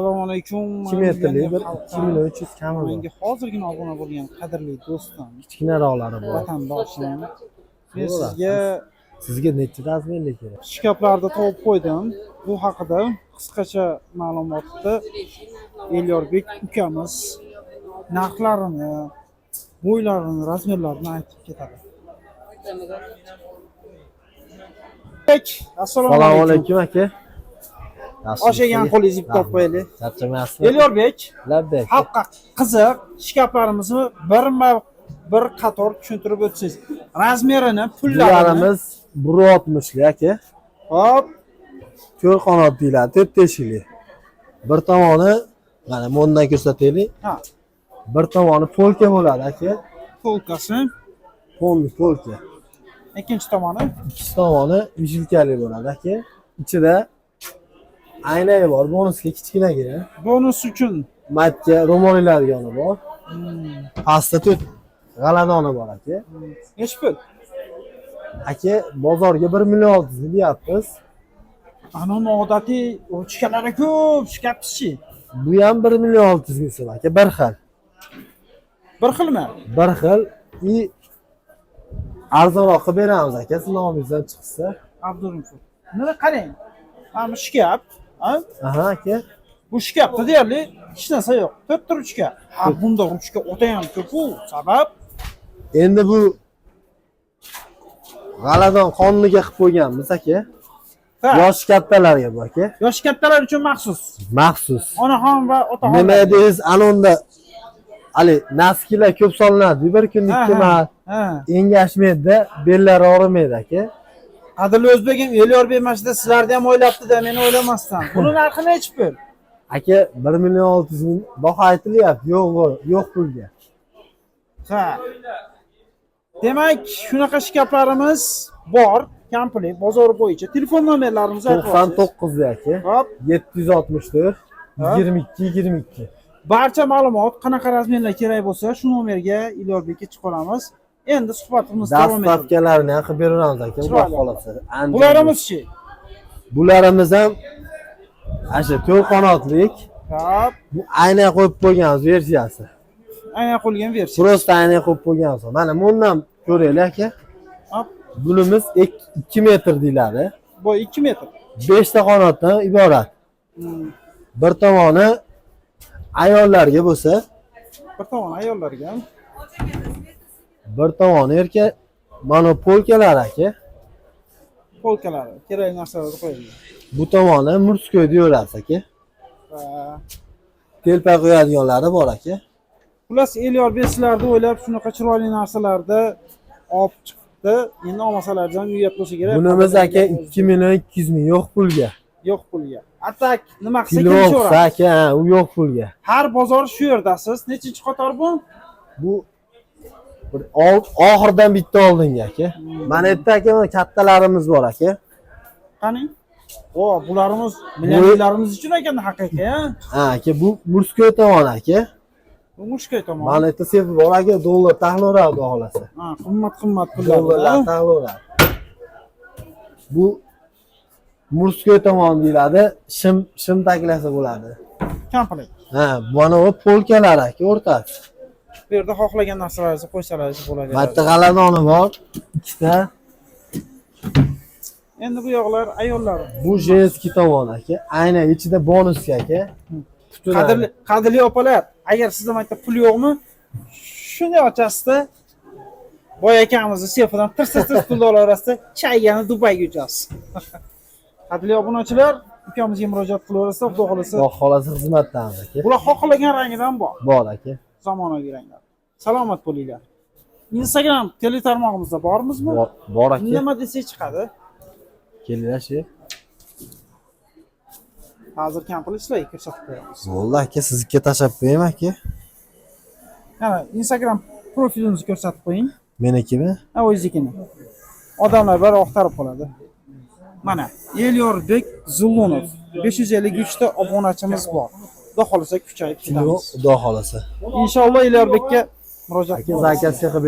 Assalomu alaykum. 2 metrli bir 2300 kami bor. Menga hozirgina obuna bo'lgan qadrli do'stim, Kichkinaroqlari bor. vatandoshim. Men sizga necha razmerli kerak? shkaflarda topib qo'ydim. Bu haqida qisqacha ma'lumotni Elyorbek ukamiz narxlarini, bo'ylarini, razmerlarini aytib ketadi. Assalomu alaykum aka. Oshagan qo'lingizni yeb qo'yaylik. Charchamayapsizmi? Elyorbek, Labbek. xalqqa qiziq shkaflarimizni bir qator tushuntirib o'tsangiz. Razmerini, pullarini. Bularimiz 1.60 li aka. Hop, Ko'r qanot deyiladi, 4 teshikli. Bir tomoni mana bundan ko'rsataylik. ha, Bir tomoni polka bo'ladi aka. polkasi. Polka. Ikkinchi tomoni Ikkinchi tomoni vishilkali bo'ladi aka. Ichida aynagi bor, bonusga kichkinagina. bonus uchun Matga ro'mol iladigan bor. Pastda 4 g'aladoni bor aka. nechi pul? Aka bozorga 1 million 600 ming deyapmiz. Ana odatiy ruchkalari ko'p, shkafchi. Bu ham 1 million 600 ming so'm aka, bir xil. Bir xilmi? Bir xil i arzonroq qilib beramiz aka, siz nomingizdan chiqsa. Abdurumov. Nima qarang. Mana shkaf, ha? Aha aka. Bu shkafda deyarli hech narsa yo'q. 4 ta ruchka. Ha, bunda ruchka o'ta ham ko'p-ku, sabab Endi bu g'aladon qonuniga qilib qo'yganmiz aka. Yosh kattalarga bu aka. yosh kattalar uchun maxsus. Maxsus. Onaxon va otaxon. Nima deysiz, anonda ali naskilar ko'p solinadi, bir kunlik kemat. Ha. Engashmaydi, bellari og'rimaydi aka. Qadrli o'zbegim, Elyorbek mashida sizlarni ham o'ylabdi-da, meni o'ylamasdan. Buni narxi nechi pul? Aka 1 million 600 ming baho aytilyapti, yo'q pulga. Ha. Demak, shunaqa shkaflarimiz bor, komplet bozor bo'yicha. Telefon nomerlarimizni aytib o'tsangiz. 99 aka. Hop, 764 22 22. barcha ma'lumot, qanaqa razmerlar kerak bo'lsa, shu nomerga Elyorbekka chiqaramiz. Endi suhbatimiz davom etadi. Dastavkalarni ham qilib beramiz aka, xudo xolasa. Bularimiz-chi? Bularimiz ham asha 4 qanotlik. Hop, Bu ayna qo'yib qo'yganmiz versiyasi. aynan qo'yilgan versiya. Prosta ayna qo'yib qo'yganmiz. Mana bundan ko'raylik aka. Hop, Bunimiz 2 metr deyiladi. bu 2 metr. 5 ta qanotdan iborat. Bir tomoni ayollarga bo'lsa, Bir tomon ayollarga, bir tomoni erkak. Mana polkalar aka. polkalari, kerak narsalarni qo'yilgan. Bu tomoni murskoy deyiladi aka. Va Telpa qo'yadiganlari bor aka. Plus Elyorbek sizlarni o'ylab shunaqa chiroyli narsalarda olib chiqdi. Endi olmasalardan uyat bo'lsa kerak. Bunimiz aka 2 million 200 ming yo'q pulga. Yo'q pulga. Atak nima qilsa Kilo kelishadi. aka, u yo'q pulga. Har bozor shu yerdasiz. Nechinchi qator bu? Bu bir oxirdan bitta oldinga aka. Mana yerda aka kattalarimiz bor aka. Qani? O, bularimiz millionlarimiz uchun ekan haqiqiy, ha? Ha aka, bu murskoy tomon aka. Bu mushkay tomon. Mana yerda sefi bor aka, dollar taxlaveradi xudo xolasa. Ha, qimmat Dollarlar pullar. taxlaveradi. Bu murskoy tomon deyiladi, shim taklasi bo'ladi. Komplet. Ha, mana bu polkalar aka, o'rtasi. Bu yerda xohlagan narsalaringizni qo'ysalaringiz bo'ladi. Bitta g'aladoni bor, ikkita. Endi bu yoqlar ayollar. Bu jenskiy tomon aka. Aynan ichida bonus aka. Qadrli opalar, agar sizda maktab pul yo'qmi, shunday ochasizda boy akamizni sefidan tirsa pullar orasida chaygani Dubayga uchasiz. Qadrli obunachilar, ukamizga murojaat qilaverasiz, xudo xolasa. Xudo xolasa xizmatdamiz aka. Bular xohlagan rangidan bor. Bor aka. Zamonaviy ranglar. Salomat bo'linglar. Instagram tele tarmog'imizda bormizmi? Bor aka. Nima desak chiqadi? Kelinglar shu. Hozir komplekslar ko'rsatib qo'yamiz. Bo'ldi aka, sizga tashlab qo'yaymi aka? Mana Instagram profilimizni ko'rsatib qo'ying. Menikimi? Ha, o'zingiznikini. Odamlar bir oqtarib qoladi. Mana Elyorbek Zulunov 553 ta obunachimiz bor. Xudo xolasa kuchayib ketamiz. Xudo xolasa. Inshaalloh Elyorbekka murojaat Aka zakasiga qilib